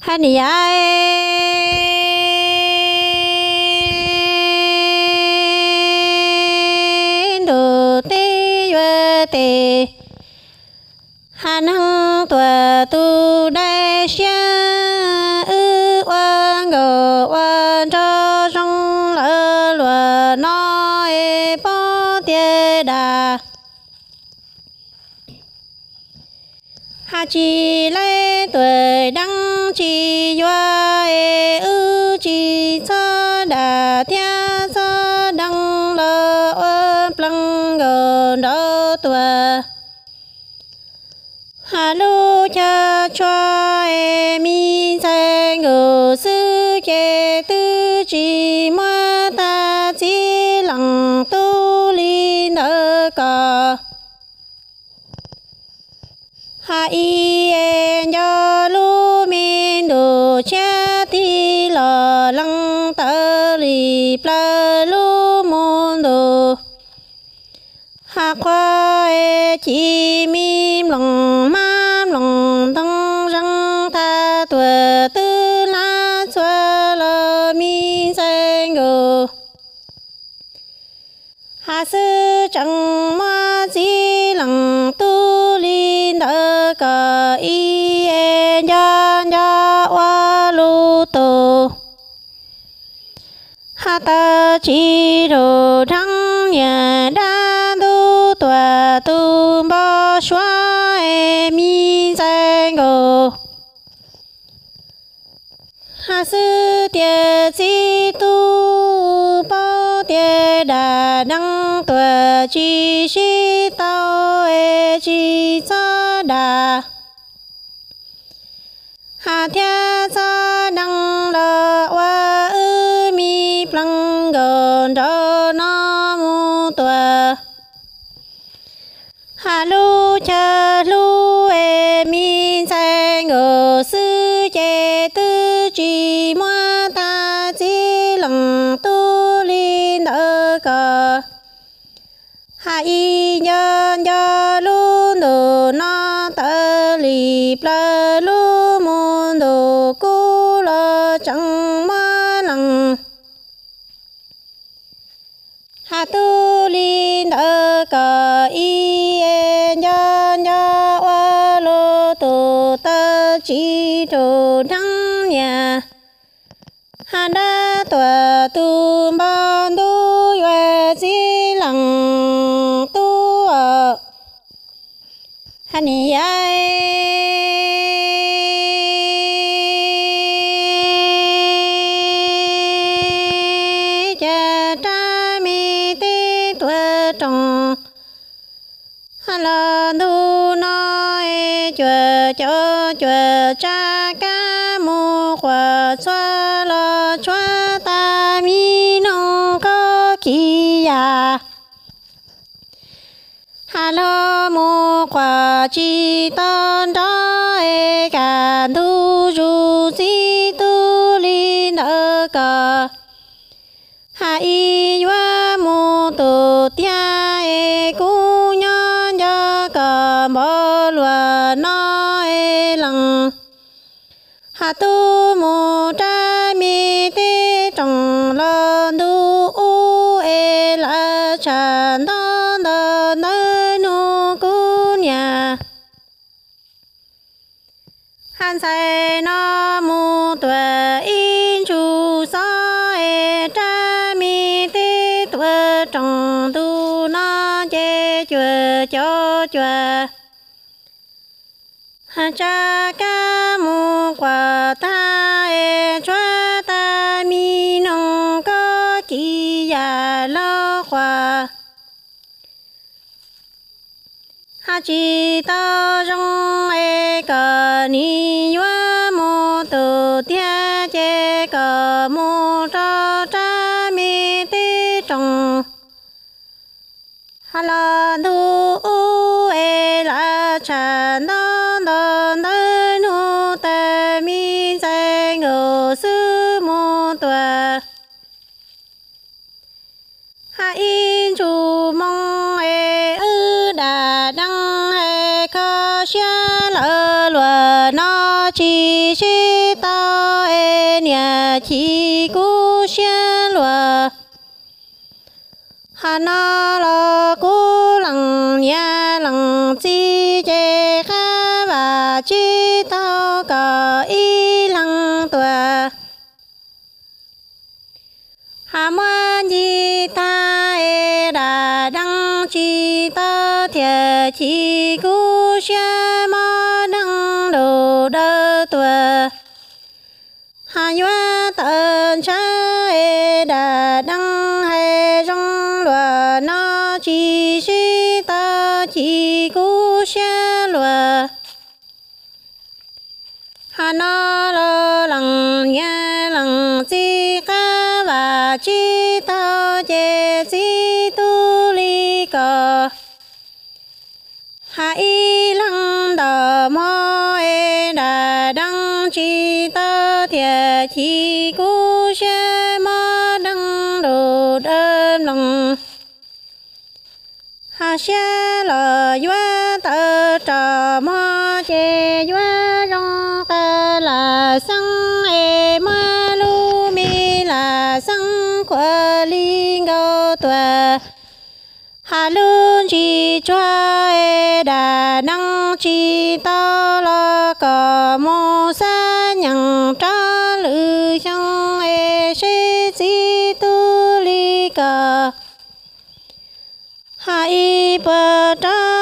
Hani ai đồ tê yue tê hà năng tua tu đại xia ư oan gò oan cho trong lỡ lúa nói bao tiề đà hà chi lấy tuổi đăng chi yue ư chi sa đà thia sa đăng lỡ oan plăng gò đỡ tua hà lô cha choa mi sai ngờ sư kê tư chỉ ma ta chỉ lặng tu li nợ cờ hà y do lu min đồ cha thi lò lăng tơ li pla lu môn đồ hà khoa chỉ mim lòng mam lòng tăng răng tha tuổi tư la xoa lơ mi sen ngờ hà sư chẳng ma chỉ lăng tu linh đỡ cờ y do wa lu tô hà ta chỉ đồ thăng nhà đa tu tòa tu bo xóa mi sang ngô hà sư tiề chi tu bao tiề đà đăng tòa chi si tao chi sa đà hà thia sa đăng lơ wa ư mi plăng gòn đỡ nó mu tòa hà lu cha lu mi sang ngờ sư chế tư chỉ mua ta chỉ lăng tu linh đỡ cờ hà y nhân do lu đồ nó tơ li pla lu môn đồ cu lơ chẳng mua lăng hà tu linh đỡ cờ y nhân do wa lô tu tơ chỉ đồ đăng nhà hà đa tòa tu ban tu yue chỉ lăng tu ở hà ni ai cha tra mi ti tua trong hà la tu nói chùa cho chùa cha ca mô khoa xoa lo choa ta mi nông có kỳ ya hà lo mô khoa chi tôn đó cả tu du si tu li nợ cờ hà y wa mô tu tia cu nhân do cờ bó lùa nói lăng hà tu mô tra mi tê trong lo du u la chan don don nơi nu cu nhà han sai no mu tuệ in chu sa tra mi tê tuệ trong tu na che chùa cho chùa hà cha ca mô quả ta choa ta mi nông có kỳ ya lo khoa hà chi ta rong cờ ni wa mô tu tia che cờ mô cho cha mi ti trong hà la tu u la chan don don nơi nu ta mi sang ngờ sư mô tòa hà in chu mong ư đà đăng khó xia lỡ lùa nó chi chi tao e nhà chi cú xia lúa hà na lo cú lăng nhà lăng chi chế khá và chi tao có ý lăng tua hà moan di ta e đà đăng chi ta thiệt chi cú xia ma đăng đồ đơ tua hà nhua tận cha e đà đăng hay rong lúa nó chi si ta chi cú xia lúa hà nó lo lăng nhà lăng chi ca và chi ta chế chi tu li cờ hà y lăng đờ mô e đà đăng chi ta thiệt chi cú xia ma đăng đồ đơn lòng hà xia lờ doa tờ trò mô chế doa rong tờ là sang e ma lu mi là sang qua linh gao tòa hà luôn chi choa e đà năng chi ta la cò mô sa nhằng tra lư trong e sĩ chi tu li cờ hà y bờ tra